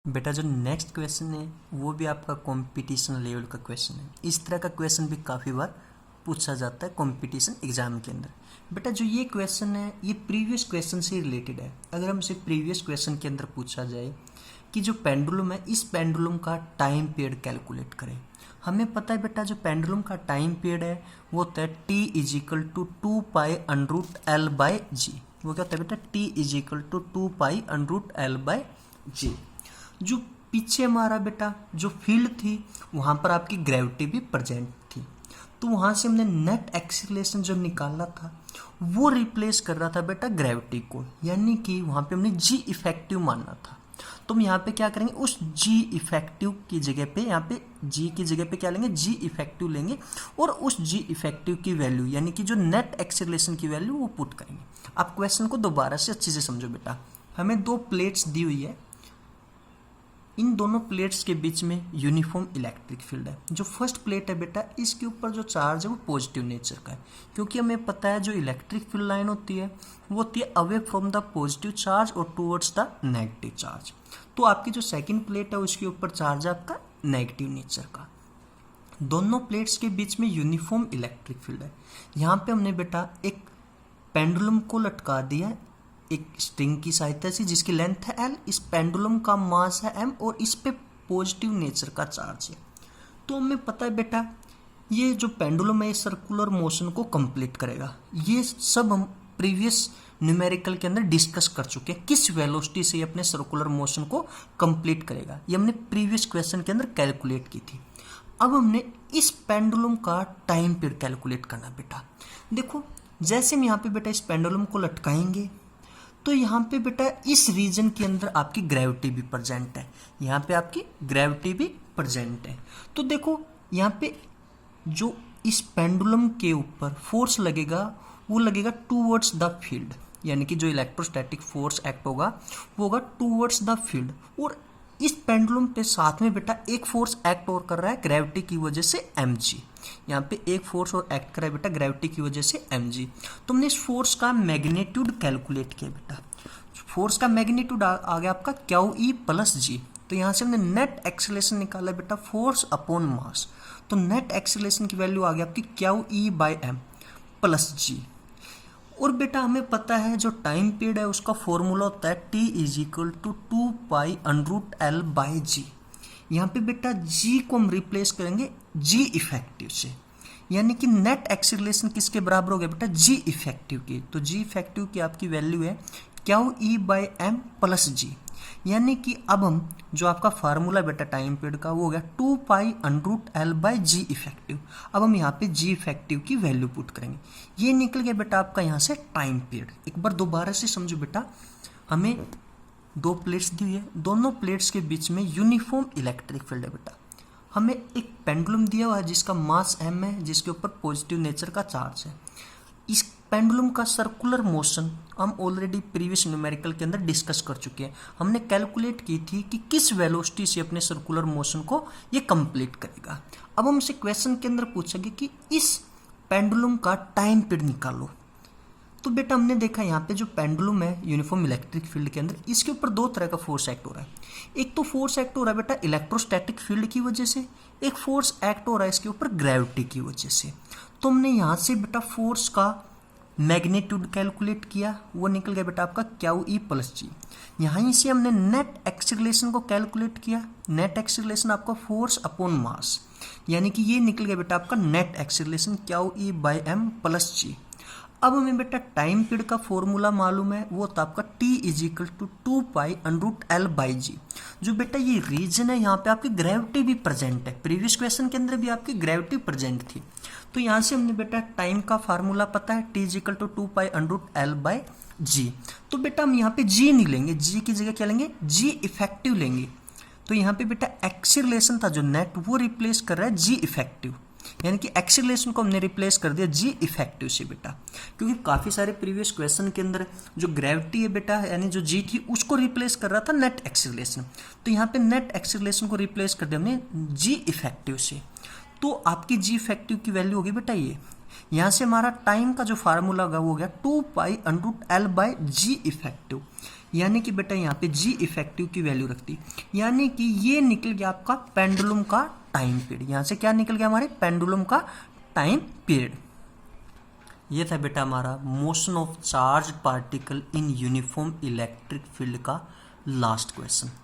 बेटा जो next question है वो भी आपका कंपटीशन लेवल का क्वेश्चन है। इस तरह का क्वेश्चन भी काफ़ी बार पूछा जाता है कंपटीशन एग्जाम के अंदर। बेटा जो ये क्वेश्चन है ये प्रीवियस क्वेश्चन से रिलेटेड है। अगर हमसे प्रीवियस क्वेश्चन के अंदर पूछा जाए कि जो पेंडुलम है इस पेंडुलम का टाइम पीरियड कैलकुलेट करें। हमें पता है बेटा जो पेंडुलम का टाइम पीरियड है वो होता है t इजिकल टू 2π√L/g। वो क्या होता है बेटा t इजिकल टू 2π√L/g। जो पीछे हमारा बेटा जो फील्ड थी वहाँ पर आपकी ग्रेविटी भी प्रेजेंट थी, तो वहाँ से हमने नेट एक्सीलरेशन जब निकाला था वो रिप्लेस कर रहा था बेटा ग्रेविटी को, यानी कि वहाँ पे हमने जी इफेक्टिव मानना था। तो हम यहाँ पे क्या करेंगे, उस जी इफेक्टिव की जगह पे यहाँ पे जी की जगह पे क्या लेंगे, जी इफेक्टिव लेंगे और उस जी इफेक्टिव की वैल्यू यानी कि जो नेट एक्सीलरेशन की वैल्यू वो पुट करेंगे। आप क्वेश्चन को दोबारा से अच्छे से समझो बेटा। हमें दो प्लेट्स दी हुई है, इन दोनों प्लेट्स के बीच में यूनिफॉर्म इलेक्ट्रिक फील्ड है। जो फर्स्ट प्लेट है बेटा इसके ऊपर जो चार्ज है वो पॉजिटिव नेचर का है, क्योंकि हमें पता है जो इलेक्ट्रिक फील्ड लाइन होती है वो होती है away from the positive charge और टूवर्ड्स द नेगेटिव चार्ज। तो आपकी जो सेकंड प्लेट है उसके ऊपर चार्ज है आपका नेगेटिव नेचर का। दोनों प्लेट्स के बीच में यूनिफॉर्म इलेक्ट्रिक फील्ड है। यहाँ पे हमने बेटा एक पेंडुलम को लटका दिया एक स्ट्रिंग की सहायता से जिसकी लेंथ है L, इस पेंडुलम का मास है M और इस पे पॉजिटिव नेचर का चार्ज है। तो हमें पता है बेटा ये जो पेंडुलम है सर्कुलर मोशन को कंप्लीट करेगा। ये सब हम प्रीवियस न्यूमेरिकल के अंदर डिस्कस कर चुके हैं, किस वेलोसिटी से अपने सर्कुलर मोशन को कंप्लीट करेगा ये हमने प्रीवियस क्वेश्चन के अंदर कैलकुलेट की थी। अब हमने इस पेंडुलम का टाइम पीरियड कैलकुलेट करना बेटा। देखो जैसे हम यहाँ पे बेटा इस पेंडुलम को लटकाएंगे तो यहाँ पे बेटा इस रीजन के अंदर आपकी ग्रेविटी भी प्रेजेंट है, यहाँ पे आपकी ग्रेविटी भी प्रेजेंट है। तो देखो यहाँ पे जो इस पेंडुलम के ऊपर फोर्स लगेगा वो लगेगा टूवर्ड्स द फील्ड, यानी कि जो इलेक्ट्रोस्टैटिक फोर्स एक्ट होगा वो होगा टूवर्ड्स द फील्ड। और इस पेंडुलम पे साथ में बेटा एक फोर्स एक्ट और कर रहा है ग्रेविटी की वजह से mg। यहाँ पे एक फोर्स और एक्ट कर रहा है बेटा ग्रेविटी की वजह से mg। तो हमने इस फोर्स का मैग्नीट्यूड कैलकुलेट किया बेटा। फोर्स का मैग्नीट्यूड आ गया आपका QE प्लस g। तो यहाँ से हमने नेट एक्सीलरेशन निकाला बेटा फोर्स अपॉन मास। तो नेट एक्सीलरेशन की वैल्यू आ गई आपकी QE/m प्लस g। और बेटा हमें पता है जो टाइम पीरियड है उसका फॉर्मूला होता है t इजिकल टू 2π√L/g। यहाँ पे बेटा g को हम रिप्लेस करेंगे g इफेक्टिव से, यानी कि नेट एक्सीलरेशन किसके बराबर हो गया बेटा, g इफेक्टिव की। तो g इफेक्टिव की आपकी वैल्यू है QE/m प्लस g, यानी कि अब हम जो आपका फार्मूला बेटा टाइम पीरियड का वो हो गया 2π√L/g इफेक्टिव। अब हम यहाँ पे g इफेक्टिव की वैल्यू पुट करेंगे, ये निकल गया बेटा आपका यहाँ से टाइम पीरियड। एक बार दोबारा से समझो बेटा, हमें दो प्लेट्स दी हुई है, दोनों प्लेट्स के बीच में यूनिफॉर्म इलेक्ट्रिक फील्ड है बेटा। हमें एक पेंडुलम दिया हुआ है जिसका मास m है, जिसके ऊपर पॉजिटिव नेचर का चार्ज है। इस पेंडुलम का सर्कुलर मोशन हम ऑलरेडी प्रीवियस न्यूमेरिकल के अंदर डिस्कस कर चुके हैं। हमने कैलकुलेट की थी कि किस वेलोसिटी से अपने सर्कुलर मोशन को ये कंप्लीट करेगा। अब हमसे क्वेश्चन के अंदर पूछेंगे कि इस पेंडुलम का टाइम पीरियड निकालो। तो बेटा हमने देखा यहाँ पे जो पेंडुलम है यूनिफॉर्म इलेक्ट्रिक फील्ड के अंदर इसके ऊपर दो तरह का फोर्स एक्ट हो रहा है। एक तो फोर्स एक्ट हो रहा है बेटा इलेक्ट्रोस्टैटिक फील्ड की वजह से, एक फोर्स एक्ट हो रहा है इसके ऊपर ग्रेविटी की वजह से। तो हमने यहाँ से बेटा फोर्स का मैग्नीट्यूड कैलकुलेट किया, वो निकल गया बेटा आपका QE प्लस g। यहाँ से हमने नेट एक्सीलरेशन को कैलकुलेट किया, नेट एक्सीलरेशन आपका फोर्स अपॉन मास, यानी कि ये निकल गया बेटा आपका net acceleration QE/m plus g। अब हमें बेटा टाइम पीरियड का फॉर्मूला मालूम है, वो था आपका t इजिकल टू 2π√L/g। जो बेटा ये रीजन है यहाँ पे आपकी ग्रेविटी भी प्रेजेंट है, प्रीवियस क्वेश्चन के अंदर भी आपकी ग्रेविटी प्रेजेंट थी। तो यहाँ से हमने बेटा टाइम का फार्मूला पता है t इजिकल टू 2π√L/g। तो बेटा हम यहाँ पे g नहीं लेंगे, g की जगह क्या लेंगे, g इफेक्टिव लेंगे। तो यहाँ पे बेटा एक्सीलरेशन था जो नेट वो रिप्लेस कर रहा है g इफेक्टिव, यानी कि एक्सीलरेशन को हमने रिप्लेस कर दिया जी इफेक्टिव से बेटा। क्योंकि काफ़ी सारे प्रीवियस क्वेश्चन के अंदर जो ग्रेविटी है बेटा यानी जो जी थी उसको रिप्लेस कर रहा था नेट एक्सीलरेशन। तो यहाँ पे नेट एक्सीलरेशन को रिप्लेस कर दिया हमने जी इफेक्टिव से। तो आपकी जी इफेक्टिव की वैल्यू होगी बेटा ये, यहाँ से हमारा टाइम का जो फार्मूला होगा वो हो गया 2π√L/g इफेक्टिव। यानी कि बेटा यहाँ पे जी इफेक्टिव की वैल्यू रखती, यानी कि ये निकल गया आपका पेंडुलम का टाइम पीरियड। यहाँ से क्या निकल गया हमारे पेंडुलम का टाइम पीरियड। ये था बेटा हमारा motion of charge particle in uniform electric field का लास्ट क्वेश्चन।